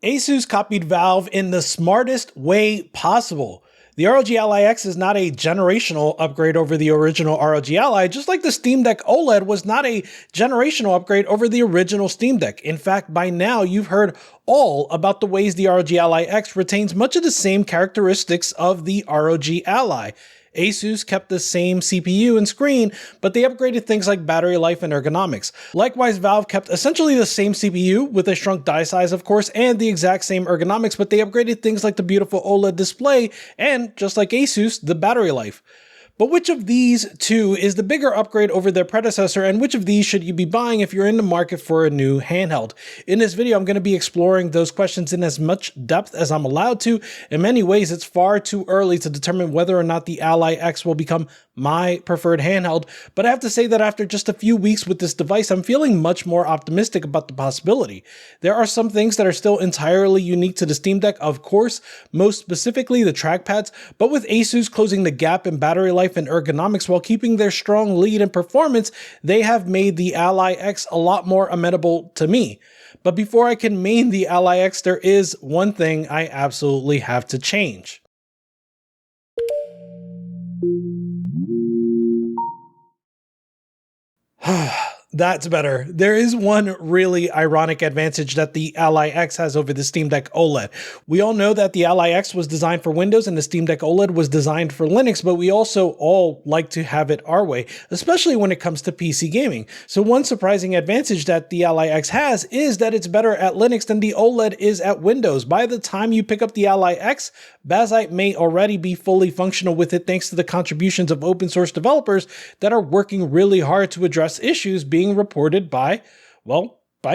Asus copied Valve in the smartest way possible. The ROG Ally X is not a generational upgrade over the original ROG Ally, just like the Steam Deck OLED was not a generational upgrade over the original Steam Deck. In fact, by now you've heard all about the ways the ROG Ally X retains much of the same characteristics of the ROG Ally. Asus kept the same CPU and screen, but they upgraded things like battery life and ergonomics. Likewise, Valve kept essentially the same CPU with a shrunk die size, of course, and the exact same ergonomics, but they upgraded things like the beautiful OLED display and, just like Asus, the battery life. But which of these two is the bigger upgrade over their predecessor, and which of these should you be buying if you're in the market for a new handheld? In this video, I'm going to be exploring those questions in as much depth as I'm allowed to. In many ways, it's far too early to determine whether or not the Ally X will become my preferred handheld, but I have to say that after just a few weeks with this device, I'm feeling much more optimistic about the possibility. There are some things that are still entirely unique to the Steam Deck, of course, most specifically the trackpads, but with Asus closing the gap in battery life and ergonomics while keeping their strong lead in performance, they have made the Ally X a lot more amenable to me. But before I can main the Ally X, there is one thing I absolutely have to change. That's better. There is one really ironic advantage that the Ally X has over the Steam Deck OLED. We all know that the Ally X was designed for Windows and the Steam Deck OLED was designed for Linux, but we also all like to have it our way, especially when it comes to PC gaming. So one surprising advantage that the Ally X has is that it's better at Linux than the OLED is at Windows. By the time you pick up the Ally X, Bazzite may already be fully functional with it thanks to the contributions of open source developers that are working really hard to address issues being reported by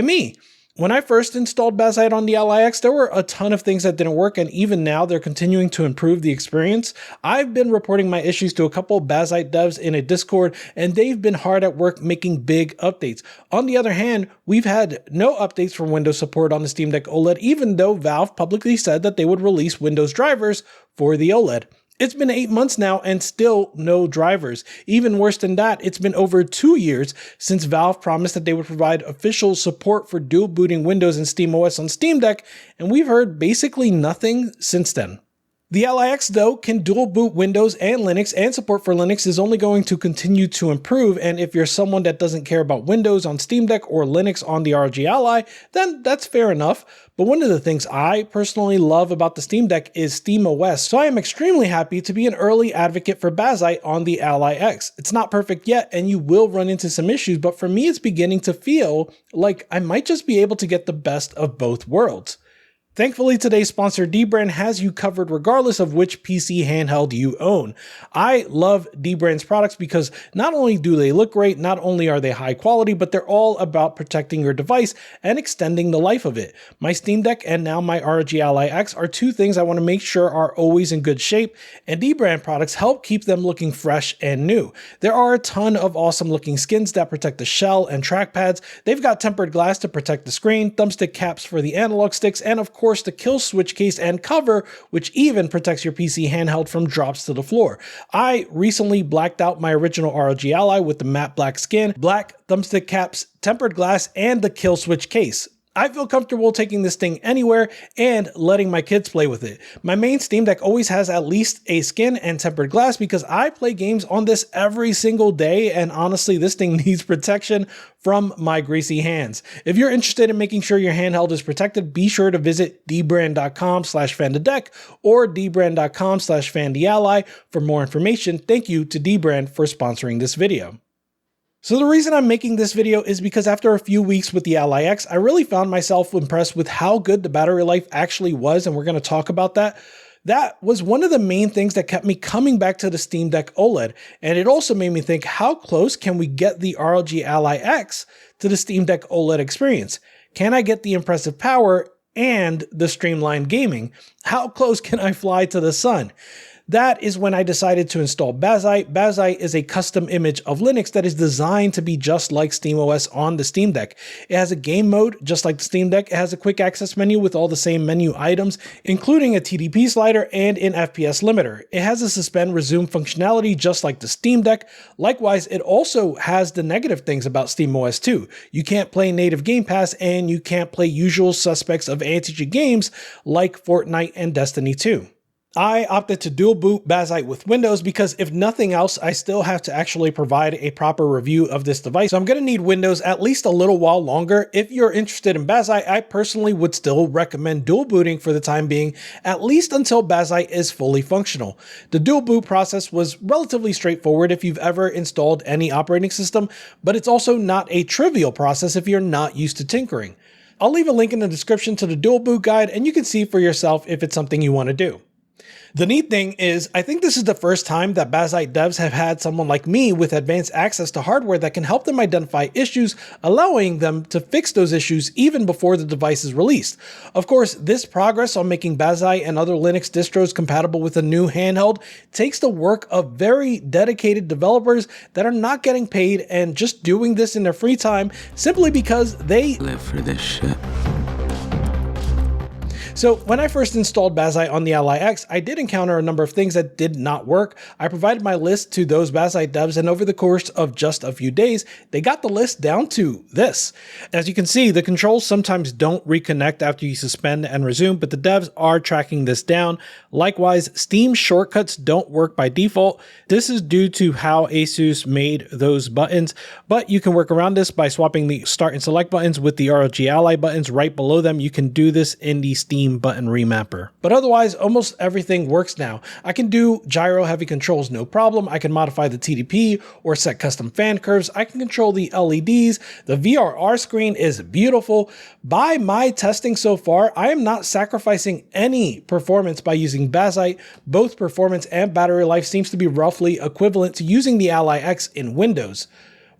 me. When I first installed Bazzite on the Ally X, there were a ton of things that didn't work, and even now they're continuing to improve the experience. I've been reporting my issues to a couple of Bazzite devs in a Discord, and they've been hard at work making big updates. On the other hand, we've had no updates from Windows support on the Steam Deck OLED, even though Valve publicly said that they would release Windows drivers for the OLED. It's been 8 months now and still no drivers. Even worse than that, it's been over 2 years since Valve promised that they would provide official support for dual booting Windows and SteamOS on Steam Deck, and we've heard basically nothing since then. The Ally X, though, can dual boot Windows and Linux, and support for Linux is only going to continue to improve, and if you're someone that doesn't care about Windows on Steam Deck or Linux on the ROG Ally, then that's fair enough. But one of the things I personally love about the Steam Deck is SteamOS, so I am extremely happy to be an early advocate for Bazzite on the Ally X. It's not perfect yet, and you will run into some issues, but for me it's beginning to feel like I might just be able to get the best of both worlds. Thankfully, today's sponsor dbrand has you covered regardless of which PC handheld you own. I love dbrand's products because not only do they look great, not only are they high quality, but they're all about protecting your device and extending the life of it. My Steam Deck and now my ROG Ally X are two things I want to make sure are always in good shape, and dbrand products help keep them looking fresh and new. There are a ton of awesome looking skins that protect the shell and trackpads. They've got tempered glass to protect the screen, thumbstick caps for the analog sticks, and of course the kill switch case and cover, which even protects your PC handheld from drops to the floor. I recently blacked out my original ROG Ally with the matte black skin, black thumbstick caps, tempered glass, and the kill switch case. I feel comfortable taking this thing anywhere and letting my kids play with it. My main Steam Deck always has at least a skin and tempered glass because I play games on this every single day, and honestly, this thing needs protection from my greasy hands. If you're interested in making sure your handheld is protected, be sure to visit dbrand.com/fanthedeck or dbrand.com/fantheally for more information. Thank you to dbrand for sponsoring this video. So the reason I'm making this video is because after a few weeks with the Ally X, I really found myself impressed with how good the battery life actually was, and we're going to talk about that. That was one of the main things that kept me coming back to the Steam Deck OLED, and it also made me think, how close can we get the ROG Ally X to the Steam Deck OLED experience? Can I get the impressive power and the streamlined gaming? How close can I fly to the sun? That is when I decided to install Bazzite. Bazzite is a custom image of Linux that is designed to be just like SteamOS on the Steam Deck. It has a game mode, just like the Steam Deck. It has a quick access menu with all the same menu items, including a TDP slider and an FPS limiter. It has a suspend resume functionality, just like the Steam Deck. Likewise, it also has the negative things about SteamOS too. You can't play native Game Pass, and you can't play usual suspects of anti-cheat games like Fortnite and Destiny 2. I opted to dual boot Bazzite with Windows because if nothing else, I still have to actually provide a proper review of this device. So I'm going to need Windows at least a little while longer. If you're interested in Bazzite, I personally would still recommend dual booting for the time being, at least until Bazzite is fully functional. The dual boot process was relatively straightforward if you've ever installed any operating system, but it's also not a trivial process if you're not used to tinkering. I'll leave a link in the description to the dual boot guide, and you can see for yourself if it's something you want to do. The neat thing is, I think this is the first time that Bazzite devs have had someone like me with advanced access to hardware that can help them identify issues, allowing them to fix those issues even before the device is released. Of course, this progress on making Bazzite and other Linux distros compatible with a new handheld takes the work of very dedicated developers that are not getting paid and just doing this in their free time simply because they live for this shit. So when I first installed Bazzite on the Ally X, I did encounter a number of things that did not work. I provided my list to those Bazzite devs, and over the course of just a few days, they got the list down to this. As you can see, the controls sometimes don't reconnect after you suspend and resume, but the devs are tracking this down. Likewise, Steam shortcuts don't work by default. This is due to how ASUS made those buttons, but you can work around this by swapping the start and select buttons with the ROG Ally buttons right below them. You can do this in the Steam button remapper. But otherwise, almost everything works now. I can do gyro heavy controls no problem. I can modify the TDP or set custom fan curves. I can control the LEDs. The VRR screen is beautiful. By my testing so far, I am not sacrificing any performance by using Bazzite. Both performance and battery life seems to be roughly equivalent to using the Ally X in Windows.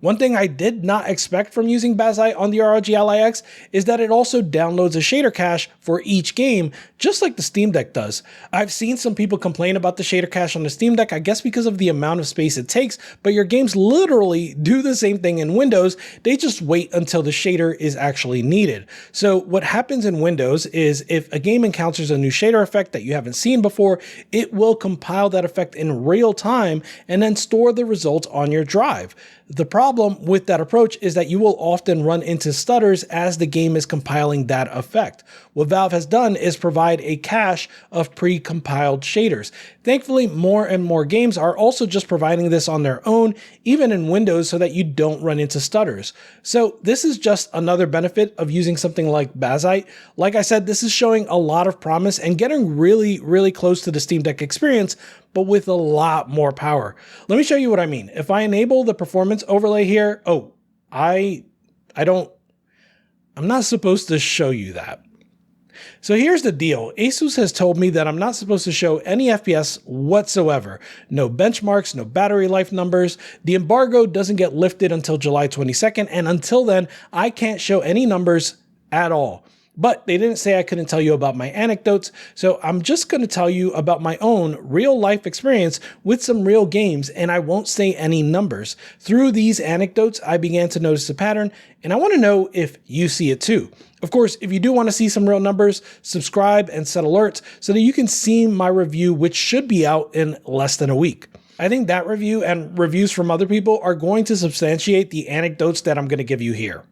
One thing I did not expect from using Bazzite on the ROG Ally X is that it also downloads a shader cache for each game, just like the Steam Deck does. I've seen some people complain about the shader cache on the Steam Deck, I guess because of the amount of space it takes, but your games literally do the same thing in Windows. They just wait until the shader is actually needed. So what happens in Windows is if a game encounters a new shader effect that you haven't seen before, it will compile that effect in real time and then store the results on your drive. The problem with that approach is that you will often run into stutters as the game is compiling that effect. What Valve has done is provide a cache of pre-compiled shaders. Thankfully, more and more games are also just providing this on their own, even in Windows, so that you don't run into stutters. So this is just another benefit of using something like Bazzite. Like I said, this is showing a lot of promise and getting really, really close to the Steam Deck experience, but with a lot more power. Let me show you what I mean. If I enable the performance overlay here, I'm not supposed to show you that. So here's the deal. ASUS has told me that I'm not supposed to show any FPS whatsoever. No benchmarks, no battery life numbers. The embargo doesn't get lifted until July 22nd, and until then, I can't show any numbers at all. But they didn't say I couldn't tell you about my anecdotes, so I'm just going to tell you about my own real-life experience with some real games, and I won't say any numbers. Through these anecdotes, I began to notice a pattern, and I want to know if you see it too. Of course, if you do want to see some real numbers, subscribe and set alerts so that you can see my review, which should be out in less than a week. I think that review and reviews from other people are going to substantiate the anecdotes that I'm going to give you here.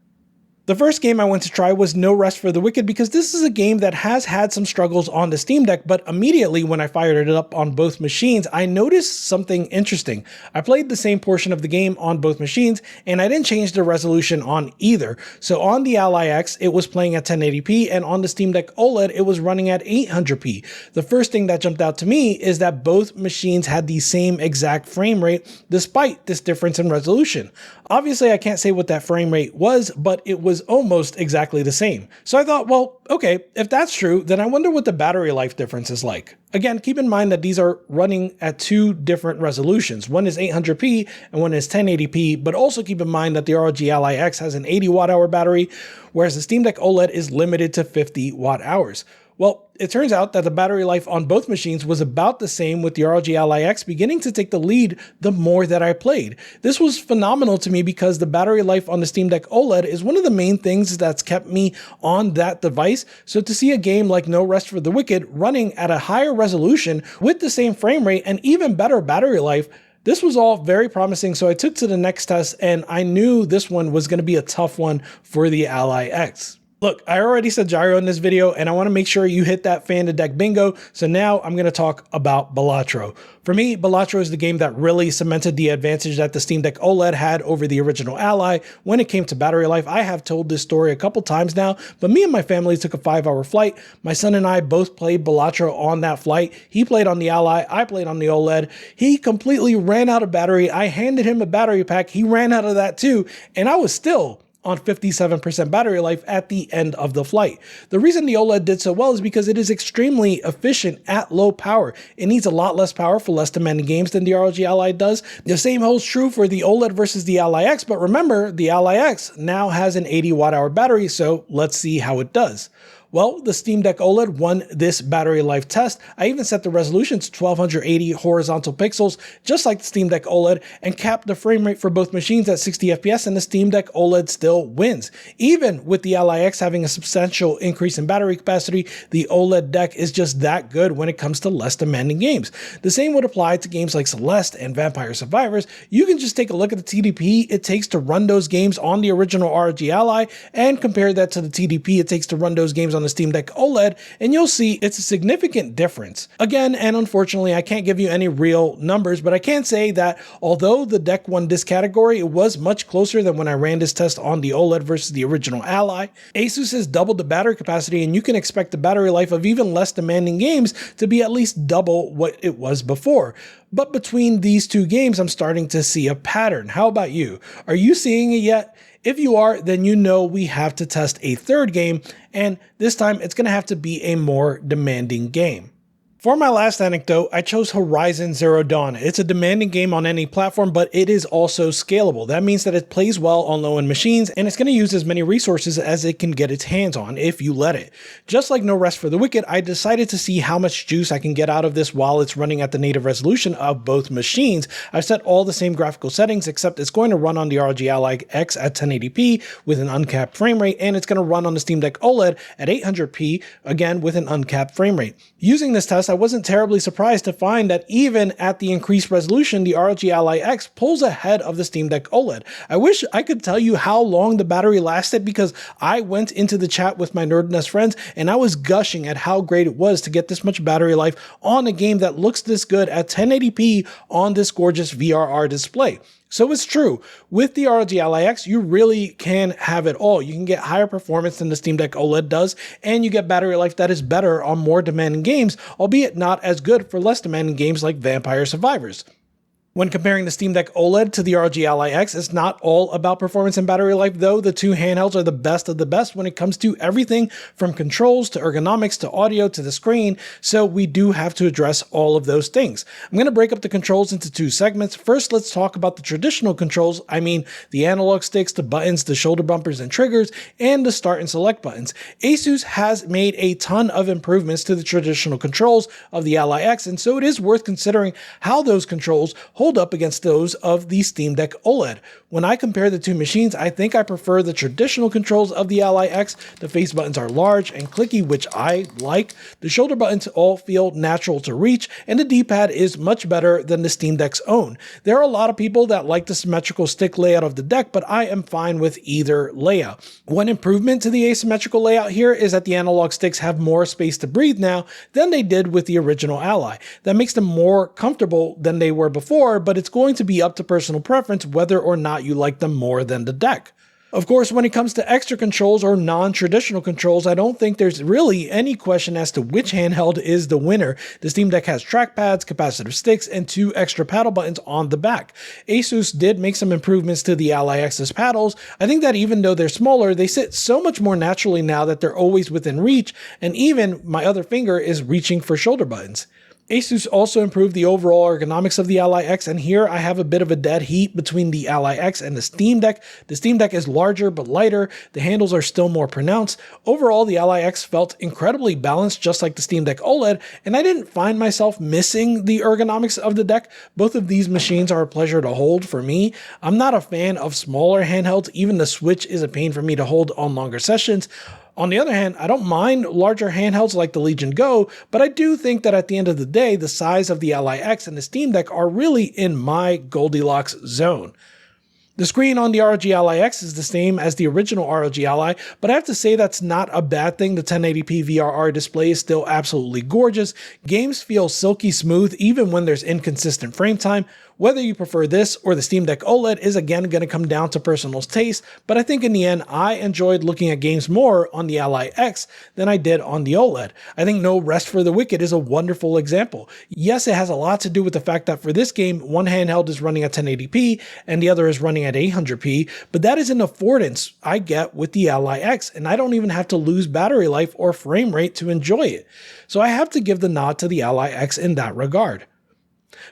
The first game I went to try was No Rest for the Wicked because this is a game that has had some struggles on the Steam Deck, but immediately when I fired it up on both machines, I noticed something interesting. I played the same portion of the game on both machines, and I didn't change the resolution on either. So on the Ally X, it was playing at 1080p, and on the Steam Deck OLED, it was running at 800p. The first thing that jumped out to me is that both machines had the same exact frame rate, despite this difference in resolution. Obviously, I can't say what that frame rate was, but it was almost exactly the same. So I thought, well, Okay, if that's true, then I wonder what the battery life difference is like. Again, keep in mind that these are running at two different resolutions. One is 800p and one is 1080p, but also keep in mind that the ROG Ally X has an 80 watt hour battery, whereas the Steam Deck OLED is limited to 50 watt hours. Well, it turns out that the battery life on both machines was about the same, with the ROG Ally X beginning to take the lead the more that I played. This was phenomenal to me because the battery life on the Steam Deck OLED is one of the main things that's kept me on that device. So to see a game like No Rest for the Wicked running at a higher resolution with the same frame rate and even better battery life, this was all very promising. So I took to the next test and I knew this one was going to be a tough one for the Ally X. Look, I already said gyro in this video, and I want to make sure you hit that fan to deck bingo. So now I'm going to talk about Balatro. For me, Balatro is the game that really cemented the advantage that the Steam Deck OLED had over the original Ally when it came to battery life. I have told this story a couple times now, but me and my family took a 5-hour flight. My son and I both played Balatro on that flight. He played on the Ally, I played on the OLED. He completely ran out of battery. I handed him a battery pack. He ran out of that too, and I was still on 57% battery life at the end of the flight. The reason the OLED did so well is because it is extremely efficient at low power. It needs a lot less power for less demanding games than the ROG Ally does. The same holds true for the OLED versus the Ally X, but remember, the Ally X now has an 80 watt hour battery, so let's see how it does. Well, the Steam Deck OLED won this battery life test. I even set the resolution to 1280 horizontal pixels, just like the Steam Deck OLED, and capped the frame rate for both machines at 60 FPS, and the Steam Deck OLED still wins. Even with the Ally X having a substantial increase in battery capacity, the OLED deck is just that good when it comes to less demanding games. The same would apply to games like Celeste and Vampire Survivors. You can just take a look at the TDP it takes to run those games on the original ROG Ally and compare that to the TDP it takes to run those games on the Steam Deck OLED, and you'll see it's a significant difference. Again, and unfortunately, I can't give you any real numbers, but I can say that although the deck won this category, it was much closer than when I ran this test on the OLED versus the original Ally. Asus has doubled the battery capacity, and you can expect the battery life of even less demanding games to be at least double what it was before. But between these two games, I'm starting to see a pattern. How about you? Are you seeing it yet? If you are, then you know we have to test a third game, and this time it's going to have to be a more demanding game. For my last anecdote, I chose Horizon Zero Dawn. It's a demanding game on any platform, but it is also scalable. That means that it plays well on low-end machines, and it's going to use as many resources as it can get its hands on if you let it. Just like No Rest for the Wicked, I decided to see how much juice I can get out of this while it's running at the native resolution of both machines. I've set all the same graphical settings, except it's going to run on the ROG Ally X at 1080p with an uncapped frame rate, and it's going to run on the Steam Deck OLED at 800p, again with an uncapped frame rate. Using this test, I wasn't terribly surprised to find that even at the increased resolution, the ROG Ally X pulls ahead of the Steam Deck OLED. I wish I could tell you how long the battery lasted, because I went into the chat with my Nerd Nest friends and I was gushing at how great it was to get this much battery life on a game that looks this good at 1080p on this gorgeous VRR display. So it's true, with the ROG Ally X, you really can have it all. You can get higher performance than the Steam Deck OLED does, and you get battery life that is better on more demanding games, albeit not as good for less demanding games like Vampire Survivors. When comparing the Steam Deck OLED to the ROG Ally X, it's not all about performance and battery life, though. The two handhelds are the best of the best when it comes to everything from controls to ergonomics to audio to the screen, so we do have to address all of those things. I'm going to break up the controls into two segments. First, let's talk about the traditional controls. I mean, the analog sticks, the buttons, the shoulder bumpers and triggers, and the start and select buttons. Asus has made a ton of improvements to the traditional controls of the Ally X, and so it is worth considering how those controls hold up against those of the Steam Deck OLED. When I compare the two machines, I think I prefer the traditional controls of the Ally X. The face buttons are large and clicky, which I like. The shoulder buttons all feel natural to reach, and the D-pad is much better than the Steam Deck's own. There are a lot of people that like the symmetrical stick layout of the deck, but I am fine with either layout. One improvement to the asymmetrical layout here is that the analog sticks have more space to breathe now than they did with the original Ally. That makes them more comfortable than they were before, but it's going to be up to personal preference whether or not you like them more than the deck. Of course, when it comes to extra controls or non-traditional controls, I don't think there's really any question as to which handheld is the winner. The Steam Deck has trackpads, capacitive sticks, and 2 extra paddle buttons on the back. Asus did make some improvements to the Ally X's paddles. I think that even though they're smaller, they sit so much more naturally now that they're always within reach, and even my other finger is reaching for shoulder buttons. Asus also improved the overall ergonomics of the Ally X, and here I have a bit of a dead heat between the Ally X and the Steam Deck. The Steam Deck is larger but lighter, the handles are still more pronounced. Overall, the Ally X felt incredibly balanced just like the Steam Deck OLED, and I didn't find myself missing the ergonomics of the deck. Both of these machines are a pleasure to hold for me. I'm not a fan of smaller handhelds, even the Switch is a pain for me to hold on longer sessions. On the other hand, I don't mind larger handhelds like the Legion Go, but I do think that at the end of the day, the size of the Ally X and the Steam Deck are really in my Goldilocks zone. The screen on the ROG Ally X is the same as the original ROG Ally, but I have to say that's not a bad thing. The 1080p VRR display is still absolutely gorgeous. Games feel silky smooth even when there's inconsistent frame time. Whether you prefer this or the Steam Deck OLED is again going to come down to personal taste, but I think in the end I enjoyed looking at games more on the Ally X than I did on the OLED. I think No Rest for the Wicked is a wonderful example. Yes, it has a lot to do with the fact that for this game, one handheld is running at 1080p and the other is running at 800p, but that is an affordance I get with the Ally X, and I don't even have to lose battery life or frame rate to enjoy it. So I have to give the nod to the Ally X in that regard.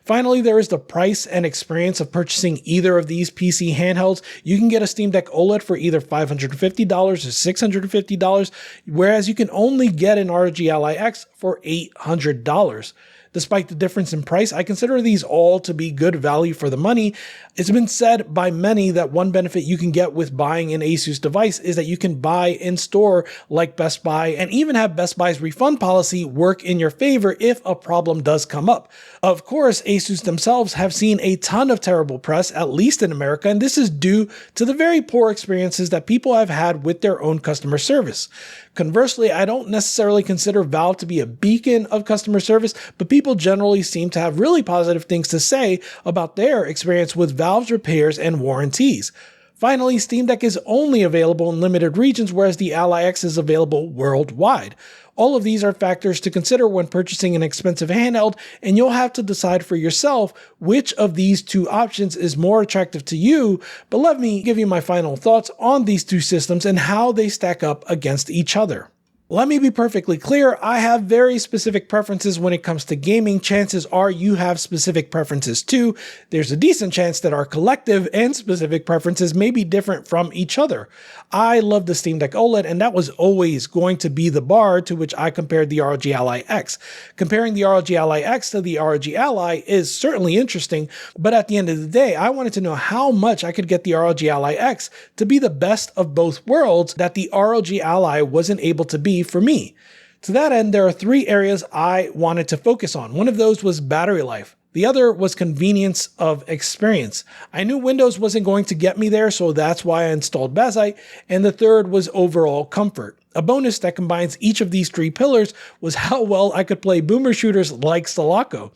Finally, there is the price and experience of purchasing either of these PC handhelds. You can get a Steam Deck OLED for either $550 or $650, whereas you can only get an ROG Ally X for $800. Despite the difference in price, I consider these all to be good value for the money. It's been said by many that one benefit you can get with buying an Asus device is that you can buy in store like Best Buy and even have Best Buy's refund policy work in your favor if a problem does come up. Of course, Asus themselves have seen a ton of terrible press, at least in America, and this is due to the very poor experiences that people have had with their own customer service. Conversely, I don't necessarily consider Valve to be a beacon of customer service, but people generally seem to have really positive things to say about their experience with Valve's repairs and warranties. Finally, Steam Deck is only available in limited regions, whereas the Ally X is available worldwide. All of these are factors to consider when purchasing an expensive handheld, and you'll have to decide for yourself which of these two options is more attractive to you. But let me give you my final thoughts on these two systems and how they stack up against each other. Let me be perfectly clear, I have very specific preferences when it comes to gaming. Chances are you have specific preferences too. There's a decent chance that our collective and specific preferences may be different from each other. I love the Steam Deck OLED, and that was always going to be the bar to which I compared the ROG Ally X. Comparing the ROG Ally X to the ROG Ally is certainly interesting, but at the end of the day, I wanted to know how much I could get the ROG Ally X to be the best of both worlds that the ROG Ally wasn't able to be for me. To that end, there are 3 areas I wanted to focus on. One of those was battery life. The other was convenience of experience. I knew Windows wasn't going to get me there, so that's why I installed Bazzite. And the third was overall comfort. A bonus that combines each of these 3 pillars was how well I could play boomer shooters like Sulaco.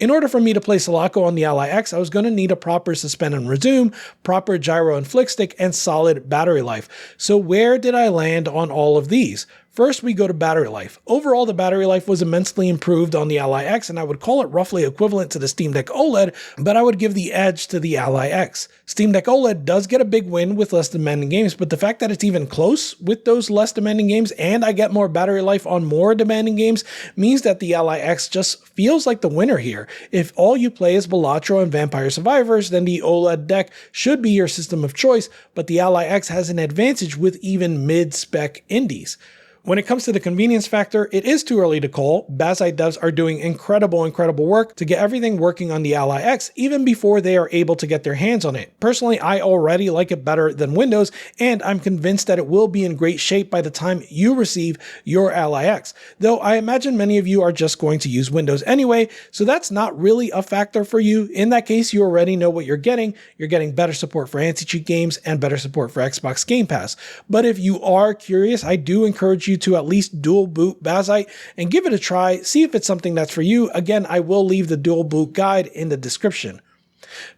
In order for me to play Sulaco on the Ally X, I was going to need a proper suspend and resume, proper gyro and flick stick, and solid battery life. So where did I land on all of these? First, we go to battery life. Overall, the battery life was immensely improved on the Ally X, and I would call it roughly equivalent to the Steam Deck OLED, but I would give the edge to the Ally X. Steam Deck OLED does get a big win with less demanding games, but the fact that it's even close with those less demanding games and I get more battery life on more demanding games means that the Ally X just feels like the winner here. If all you play is Balatro and Vampire Survivors, then the OLED deck should be your system of choice, but the Ally X has an advantage with even mid-spec indies. When it comes to the convenience factor, it is too early to call. Bazzite devs are doing incredible work to get everything working on the Ally X even before they are able to get their hands on it. Personally, I already like it better than Windows, and I'm convinced that it will be in great shape by the time you receive your Ally X. Though I imagine many of you are just going to use Windows anyway, so that's not really a factor for you. In that case, you already know what you're getting. You're getting better support for anti-cheat games and better support for Xbox Game Pass. But if you are curious, I do encourage you to at least dual boot Bazzite and give it a try, see if it's something that's for you. Again, I will leave the dual boot guide in the description.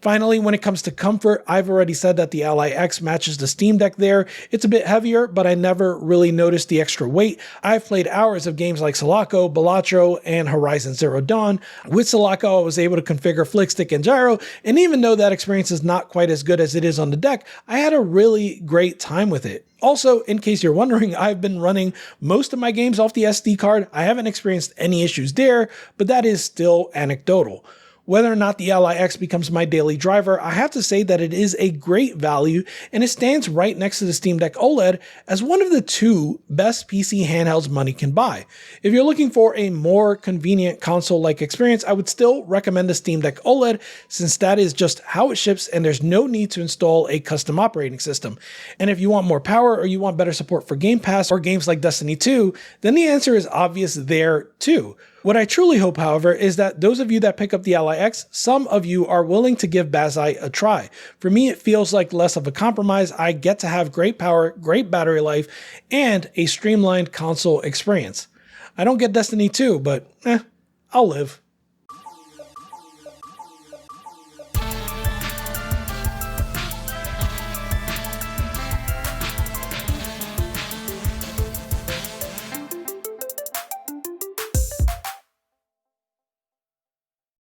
Finally, when it comes to comfort, I've already said that the Ally X matches the Steam Deck there. It's a bit heavier, but I never really noticed the extra weight. I've played hours of games like Sulaco, Balatro, and Horizon Zero Dawn. With Sulaco, I was able to configure flick, stick, and gyro, and even though that experience is not quite as good as it is on the deck, I had a really great time with it. Also, in case you're wondering, I've been running most of my games off the SD card. I haven't experienced any issues there, but that is still anecdotal. Whether or not the Ally X becomes my daily driver, I have to say that it is a great value, and it stands right next to the Steam Deck OLED as one of the two best PC handhelds money can buy. If you're looking for a more convenient console-like experience, I would still recommend the Steam Deck OLED, since that is just how it ships and there's no need to install a custom operating system. And if you want more power or you want better support for Game Pass or games like Destiny 2, then the answer is obvious there too. What I truly hope, however, is that those of you that pick up the Ally X, some of you are willing to give Bazzite a try. For me, it feels like less of a compromise. I get to have great power, great battery life, and a streamlined console experience. I don't get Destiny 2, but I'll live.